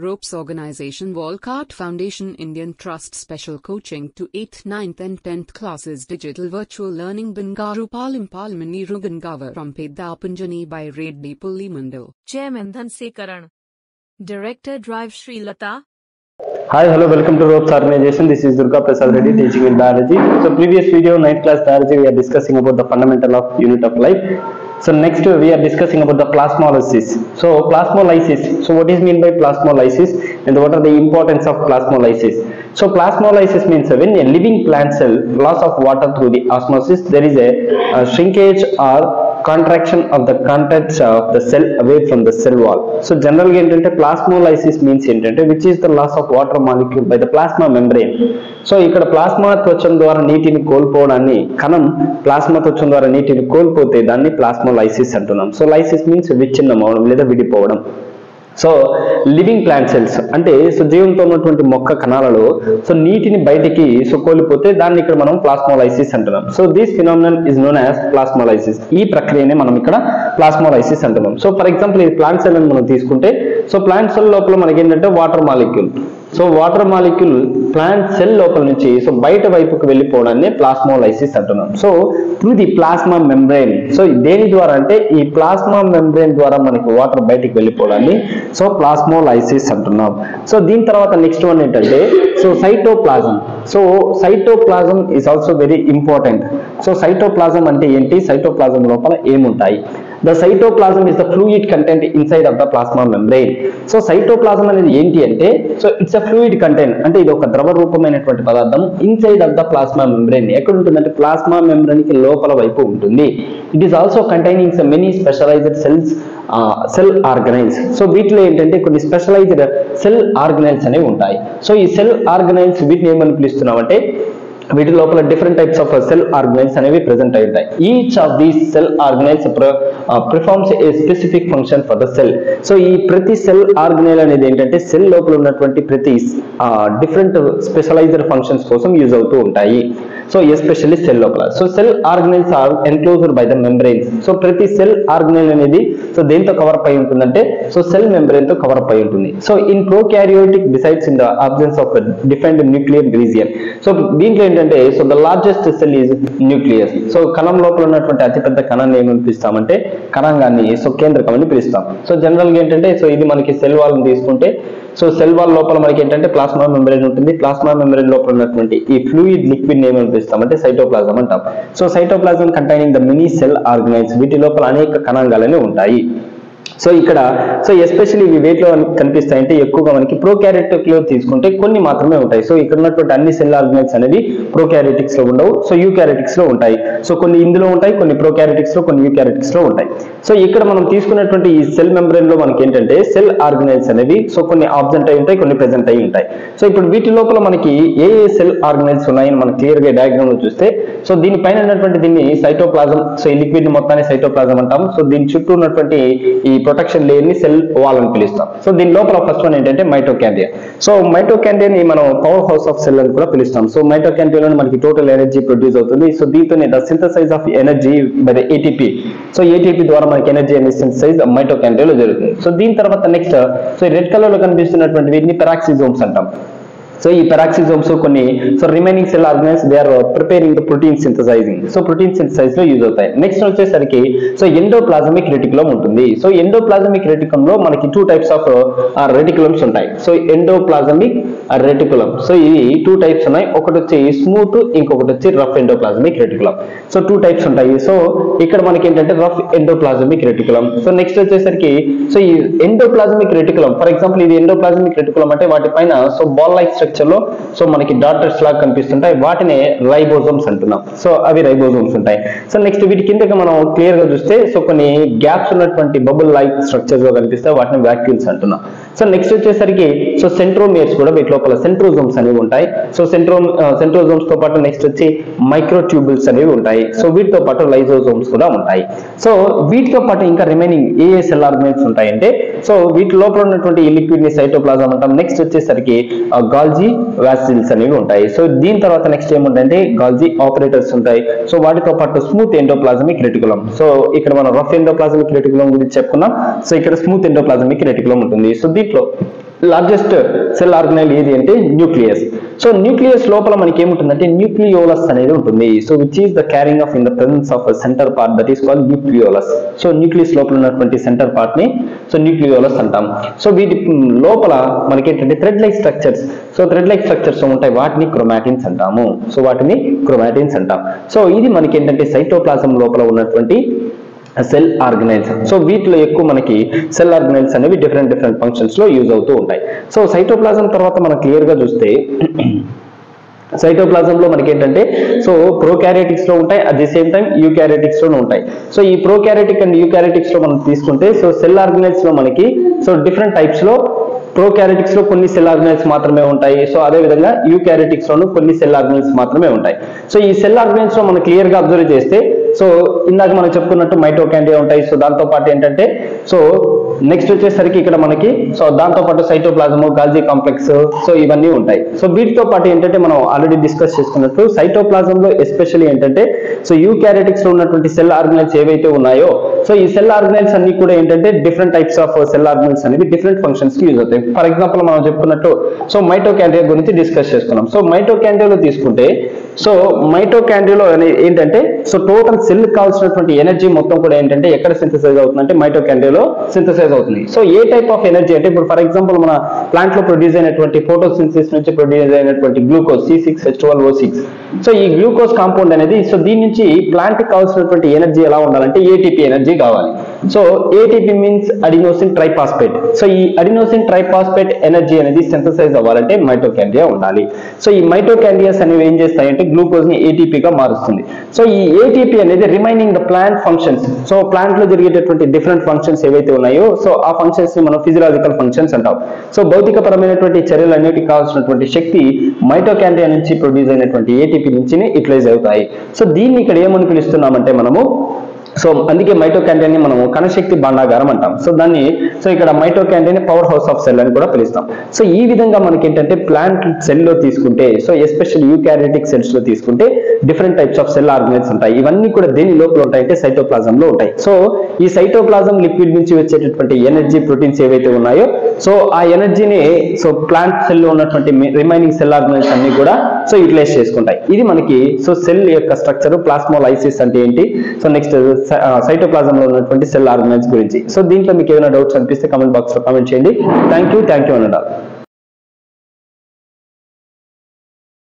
Ropes Organization Walcott Foundation Indian Trust Special Coaching to 8th, 9th and 10th classes Digital Virtual Learning Bangaru Palmani Rugangavar from Pedapunjani by Reddy Pullimandal. Chairman Dhanse Karan. Director Drive Sri Lata. Hi, hello, welcome to Ropes Organization. This is Durga Prasad Reddy teaching in biology. So previous video, 9th class biology, we are discussing about the fundamental of unit of life. So next we are discussing about the plasmolysis. So plasmolysis. So what is mean by plasmolysis and what are the importance of plasmolysis? So plasmolysis means when a living plant cell loss of water through the osmosis, there is a shrinkage or contraction of the contents of the cell away from the cell wall. So generally plasmolysis means which is the loss of water molecule by the plasma membrane. So ఇక్కడ plasma త్వచం ద్వారా నీటిని కోల్పోవడాన్ని కణం plasma త్వచం ద్వారా నీటిని కోల్పోతే దాన్ని plasmolysis అంటున్నాం. So lysis means విచ్ఛిన్నం అవడం లేదా విడిపోవడం. సో లివింగ్ ప్లాంట్ సెల్స్ అంటే సో జీవంతో ఉన్నటువంటి మొక్క కణాలలో సో నీటిని బయటికి సో కోల్పోతే దాన్ని ఇక్కడ మనం ప్లాస్మోలైసిస్ అంటున్నాం. So this phenomenon is known as plasmolysis. ఈ ప్రక్రియనే మనం ఇక్కడ ప్లాస్మోలైసిస్ అంటున్నాం. సో ఫర్ ఎగ్జాంపుల్ ఈ ప్లాంట్ సెల్ అని మనం తీసుకుంటే సో ప్లాంట్ సెల్ లోపల మనకి ఏంటంటే water molecule. So water molecule plant cell లోపల నుంచి సో బయట వైపుకు వెళ్ళిపోవడాన్ని ప్లాస్మోలైసిస్ అంటున్నాం. So through the plasma membrane. So దేని ద్వారా అంటే ఈ ప్లాస్మా మెంబ్రెయిన్ ద్వారా మనకి వాటర్ బయటికి వెళ్ళిపోవడాన్ని సో ప్లాస్మోలైసిస్ అంటున్నాం. సో దీని తర్వాత నెక్స్ట్ వన్ ఏంటంటే so cytoplasm. So cytoplasm is also very important. So cytoplasm అంటే ఏంటి, సైటోప్లాజం లోపల ఏముంటాయి? The cytoplasm is the fluid content inside of the plasma membrane. So cytoplasm అనేది ఏంటి అంటే so it's a fluid content అంటే ఇది ఒక ద్రవ రూపమైనటువంటి పదార్థం inside of the plasma membrane. ఎక్కడ ఉంటుందంటే ప్లాస్మా మెంబ్రేన్ కి లోపల వైపు ఉంటుంది. It is also containing some many specialized cell organelles. So వీటిలో ఏంటంటే కొన్ని స్పెషలైజ్డ్ సెల్ ఆర్గనైల్స్ అనేవి ఉంటాయి. సో ఈ సెల్ ఆర్గనైల్స్ వీటిని ఏమని పిలుస్తున్నామంటే వీటి లోపల different types of cell organelles అనేవి ప్రెసెంట్ అయి ఉంటాయి. Each of these cell organelles performs a specific function for the cell. So ఈ ప్రతి సెల్ ఆర్గనైల్ అనేది ఏంటంటే సెల్ లోపల ఉన్నటువంటి ప్రతి డిఫరెంట్ స్పెషలైజ్డ్ ఫంక్షన్స్ కోసం యూజ్ అవుతూ ఉంటాయి. సో ఎస్పెషల్లీ సెల్ లోపల. So cell organelles are enclosed by the membranes. So ప్రతి సెల్ ఆర్గనైల్ అనేది సో దేంతో కవర్ అయి ఉంటుందంటే సో సెల్ మెంబ్రెయిన్ తో కవర్ అయి ఉంటుంది. So in prokaryotic besides in the absence of defined nuclear region. So దీంట్లో ఏంటంటే so the largest cell is nucleus. So కణం లోపల ఉన్నటువంటి అతిపెద్ద కణాన్ని ఏమని పిలుస్తామంటే కణాంగాన్ని సో కేంద్రకం అని పిలుస్తాం. సో జనరల్ గా ఏంటంటే సో ఇది మనకి సెల్ వాల్ తీసుకుంటే సో సెల్ వాల్ లోపల మనకి ఏంటంటే ప్లాస్మా మెంబ్రెయిన్ ఉంటుంది. ప్లాస్మా మెంబ్రెయిన్ లోపల ఉన్నటువంటి ఈ ఫ్లూయిడ్ లిక్విడ్ ఏమని పిలుస్తామంటే సైటోప్లాజం అంటాం. So cytoplasm containing the many cell organelles. వీటి లోపల అనేక కణాంగాలనే ఉంటాయి. సో ఇక్కడ సో ఎస్పెషల్లీ ఇవి వేటిలో కనిపిస్తాయంటే ఎక్కువగా మనకి ప్రోకారియోటిక్ లో తీసుకుంటే కొన్ని మాత్రమే ఉంటాయి. సో ఇక్కడ ఉన్నటువంటి అన్ని సెల్ ఆర్గనైల్స్ అనేవి ప్రోకారియోటిక్స్ లో ఉండవు, సో యూకారియోటిక్స్ లో ఉంటాయి. సో కొన్ని ఇందులో ఉంటాయి, కొన్ని ప్రోకారియోటిక్స్ లో, కొన్ని యూకారియోటిక్స్ లో ఉంటాయి. సో ఇక్కడ మనం తీసుకున్నటువంటి ఈ సెల్ మెంబ్రెయిన్ లో మనకి ఏంటంటే సెల్ ఆర్గనైల్స్ అనేవి సో కొన్ని ఆబ్సెంట్ అయి ఉంటాయి, కొన్ని ప్రెసెంట్ అయి ఉంటాయి. సో ఇప్పుడు వీటి లోపల మనకి ఏ సెల్ ఆర్గనైల్స్ ఉన్నాయని మనం క్లియర్ గా డయాగ్రామ్ లో చూస్తే సో దీనిపైన ఉన్నటువంటి దీన్ని సైటోప్లాజం. సో ఈ లిక్విడ్ మొత్తాన్ని సైటోప్లాజం అంటాం. సో దీని చుట్టూ ఉన్నటువంటి ఈ ప్రొటెక్షన్ లేయర్ ని సెల్ వాల్ అని పిలుస్తాం. సో దీని లోపల ఫస్ట్ వన్ ఏంటంటే మైటోకాండ్రియా. సో మైటోకాండ్రియాని మనం పవర్ హౌస్ ఆఫ్ సెల్ అని కూడా పిలుస్తాం. సో మైటోకాండ్రియాలో మనకి టోటల్ ఎనర్జీ ప్రొడ్యూస్ అవుతుంది. సో దీంతోనే the synthesise of energy by the ATP. So ATP ద్వారా మనకి ఎనర్జీ అనేది సింథసైజ్ మైటోకాండ్రియాలో జరుగుతుంది. సో దీని తర్వాత నెక్స్ట్ సో రెడ్ కలర్ లో కనిపిస్తున్నటువంటి వీటిని పెరాక్సిజోమ్స్ అంటాం. సో ఈ పెరాక్సిజోమ్స్ కొన్ని so remaining cell organelles they are preparing the protein synthesising. So protein synthesise లో యూజ్ అవుతాయి. నెక్స్ట్ వచ్చేసరికి సో ఎండోప్లాజమిక్ రెటికులం ఉంటుంది. సో ఎండోప్లాజమిక్ రెటికులం లో మనకి టూ టైప్స్ ఆఫ్ రెటికులమ్స్ ఉంటాయి. So endoplasmic reticulum. సో ఇవి టూ టైప్స్ ఉన్నాయి. ఒకటి వచ్చి స్మూత్, ఇంకొకటి వచ్చి rough endoplasmic reticulum. So two types ఉంటాయి. సో ఇక్కడ మనకి ఏంటంటే rough endoplasmic reticulum. So next వచ్చేసరికి సో ఈ ఎండోప్లాజమిక్ రెటికులం ఫర్ ఎగ్జాంపుల్ ఇది ఎండోప్లాజమిక్ రెటికులం అంటే వాటిపైన సో బాల్ లైక్ స్ట్రక్చర్ లో సో మనకి డాటర్స్ లాగా కనిపిస్తుంటాయి. వాటినే రైబోజోమ్స్ అంటున్నాం. సో అవి రైబోజోమ్స్ ఉంటాయి. సో నెక్స్ట్ వీటి కిందకి మనం క్లియర్ గా చూస్తే సో కొన్ని గ్యాప్స్ ఉన్నటువంటి బబుల్ లైక్ స్ట్రక్చర్స్ లో కనిపిస్తాయి. వాటిని వాక్యూల్స్ అంటున్నాం. సో నెక్స్ట్ వచ్చేసరికి సో సెంట్రోమియర్స్ కూడా వీటి లోపల సెంట్రోజోమ్స్ అనేవి ఉంటాయి. సో సెంట్రోజోమ్స్ తో పాటు నెక్స్ట్ వచ్చి మైక్రోట్యూబుల్స్ అనేవి ఉంటాయి. సో వీటితో పాటు లైజోజోమ్స్ కూడా ఉంటాయి. సో వీటితో పాటు ఇంకా రిమైనింగ్ ఏ సెల్ ఆర్గనైల్స్ ఉంటాయంటే సో వీటి లోపల ఉన్నటువంటి ఈ లిక్విడ్ ని సైటోప్లాజం అంటాం. నెక్స్ట్ వచ్చేసరికి గాల్జీ వాసిల్స్ అనేవి ఉంటాయి. సో దీని తర్వాత నెక్స్ట్ ఏముంటాయంటే గాల్జీ ఆపరేటర్స్ ఉంటాయి. సో వాటితో పాటు స్మూత్ ఎండోప్లాజమిక్ రెటికులం. సో ఇక్కడ మనం రఫ్ ఎండోప్లాజమిక్ రెటికులం గురించి చెప్పుకున్నాం. సో ఇక్కడ స్మూత్ ఎండోప్లాజమిక్ రెటికులం ఉంటుంది. సో దీంట్లో లార్జెస్ట్ సెల్ ఆర్గనైల్ ఏది అంటే న్యూక్లియస్. సో న్యూక్లియస్ లోపల మనకి ఏముంటుందంటే న్యూక్లియోలస్ అనేది ఉంటుంది. So which is the carrying of in the presence of centre part that is called nucleolus. So nucleus లోపల ఉన్నటువంటి సెంటర్ పార్ట్ ని సో న్యూక్లియోలస్ అంటాం. సో వీటి లోపల మనకి ఏంటంటే thread like structures, so thread like structures ఉంటాయి, వాటిని క్రోమాటిన్స్ అంటాము. సో వాటిని క్రోమాటిన్స్ అంటాం. సో ఇది మనకి ఏంటంటే సైటోప్లాజం లోపల ఉన్నటువంటి సెల్ ఆర్గనైల్స్. సో వీటిలో ఎక్కువ మనకి సెల్ ఆర్గనైల్స్ అనేవి డిఫరెంట్ ఫంక్షన్స్ లో యూజ్ అవుతూ ఉంటాయి. సో సైటోప్లాజం తర్వాత మనం క్లియర్ గా చూస్తే సైటోప్లాజంలో మనకి ఏంటంటే సో ప్రోకారియోటిక్స్ లో ఉంటాయి, at the same time eukaryotics లో ఉంటాయి. సో ఈ ప్రోకారియోటిక్ అండ్ యూకారియోటిక్స్ లో మనం తీసుకుంటే సో సెల్ ఆర్గనైల్స్ లో మనకి సో డిఫరెంట్ టైప్స్ లో ప్రోకారియోటిక్స్ లో కొన్ని సెల్ ఆర్గనైల్స్ మాత్రమే ఉంటాయి. సో అదే విధంగా యూకారియోటిక్స్ లోను కొన్ని సెల్ ఆర్గనైల్స్ మాత్రమే ఉంటాయి. సో ఈ సెల్ ఆర్గనైల్స్ లో మనం క్లియర్ గా అబ్జర్వ్ చేస్తే సో ఇందాక మనం చెప్పుకున్నట్టు మైటోకాండ్రియా ఉంటాయి. సో దాంతో పాటు ఏంటంటే సో నెక్స్ట్ వచ్చేసరికి ఇక్కడ మనకి సో దాంతో పాటు సైటోప్లాజము, గాల్జీ కాంప్లెక్స్, సో ఇవన్నీ ఉంటాయి. సో వీటితో పాటు ఏంటంటే మనం ఆల్రెడీ డిస్కస్ చేసుకున్నట్టు సైటోప్లాజంలో ఎస్పెషల్లీ ఏంటంటే సో యూకారియోటిక్స్ లో ఉన్నటువంటి సెల్ ఆర్గనైల్స్ ఏవైతే ఉన్నాయో సో ఈ సెల్ ఆర్గనైల్స్ అన్ని కూడా ఏంటంటే different types of cell organelles అనేవి డిఫరెంట్ ఫంక్షన్స్ కి యూజ్ అవుతాయి. ఫర్ ఎగ్జాంపుల్ మనం చెప్పుకున్నట్టు సో మైటోకాండ్రియా గురించి డిస్కస్ చేసుకున్నాం. సో మైటోకాండ్రియాలో తీసుకుంటే సో మైటోకాండ్రియాలో ఏంటంటే సో టోటల్ సెల్ కావాల్సినటువంటి ఎనర్జీ మొత్తం కూడా ఏంటంటే ఎక్కడ సింథసైజ్ అవుతుందంటే మైటోకాండ్రియాలో సింథసైజ్ అవుతుంది. So A type of energy అంటే ఇప్పుడు ఫర్ ఎగ్జాంపుల్ మన ప్లాంట్ లో ప్రొడ్యూస్ అయినటువంటి ఫోటోసింథసిస్ నుంచి ప్రొడ్యూస్ అయినటువంటి గ్లూకోజ్ C6H12O6. సో ఈ గ్లూకోజ్ కాంపౌండ్ అనేది సో దీని నుంచి ప్లాంట్ కి కావాల్సినటువంటి ఎనర్జీ ఎలా ఉండాలంటే ఏటీపీ ఎనర్జీ కావాలి. So ATP means adenosine triphosphate. So ఈ అడినోసిన్ ట్రైఫాస్ఫేట్ ఎనర్జీ అనేది సింథసైజ్ అవ్వాలంటే మైటోకాండ్రియా ఉండాలి. సో ఈ మైటోకాండ్రియాస్ అనేవి ఏం చేస్తాయంటే గ్లూకోజ్ ని ఏటీపీగా మారుస్తుంది. సో ఈ ఏటీపీ అనేది remaining the plant functions. So plant లో జరిగేటటువంటి డిఫరెంట్ ఫంక్షన్స్ ఏవైతే ఉన్నాయో సో ఆ ఫంక్షన్స్ ని మనం ఫిజియలాజికల్ ఫంక్షన్స్ అంటాం. సో భౌతిక పరమైనటువంటి చర్యలు అన్నిటికి కావాల్సినటువంటి శక్తి మైటోకాండ్రియా నుంచి ప్రొడ్యూస్ అయినటువంటి ఏటీపీ నుంచి యూటిలైజ్ అవుతాయి. సో దీన్ని ఇక్కడ ఏమని పిలుస్తున్నామంటే మనము సో అందుకే మైటోకాండ్రియాని మనం కణశక్తి భాండాగారం అంటాం. సో దాన్ని సో ఇక్కడ మైటోకాండ్రియాని పవర్ హౌస్ ఆఫ్ సెల్ అని కూడా పిలుస్తాం. సో ఈ విధంగా మనకి ఏంటంటే ప్లాంట్ సెల్ లో తీసుకుంటే సో ఎస్పెషల్ యూకారియోటిక్ సెల్స్ లో తీసుకుంటే different types of cell organelles ఉంటాయి. ఇవన్నీ కూడా దేని లోపల ఉంటాయంటే సైటోప్లాజం లో ఉంటాయి. సో ఈ సైటోప్లాజం లిక్విడ్ నుంచి వచ్చేటటువంటి ఎనర్జీ ప్రోటీన్స్ ఏవైతే ఉన్నాయో సో ఆ ఎనర్జీని సో ప్లాంట్ సెల్ లో ఉన్నటువంటి రిమైనింగ్ సెల్ ఆర్గనైల్స్ అన్ని కూడా సో యూటిలైజ్ చేసుకుంటాయి. ఇది మనకి సో సెల్ యొక్క స్ట్రక్చర్. ప్లాస్మోలైసిస్ అంటే ఏంటి, సో నెక్స్ట్ సైటోప్లాజంలో ఉన్నటువంటి సెల్ ఆర్గనైల్స్ గురించి. సో దీంట్లో మీకు ఏదైనా డౌట్స్ అనిపిస్తే కామెంట్ బాక్స్ లో కామెంట్ చేయండి. థ్యాంక్ యూ అనండి.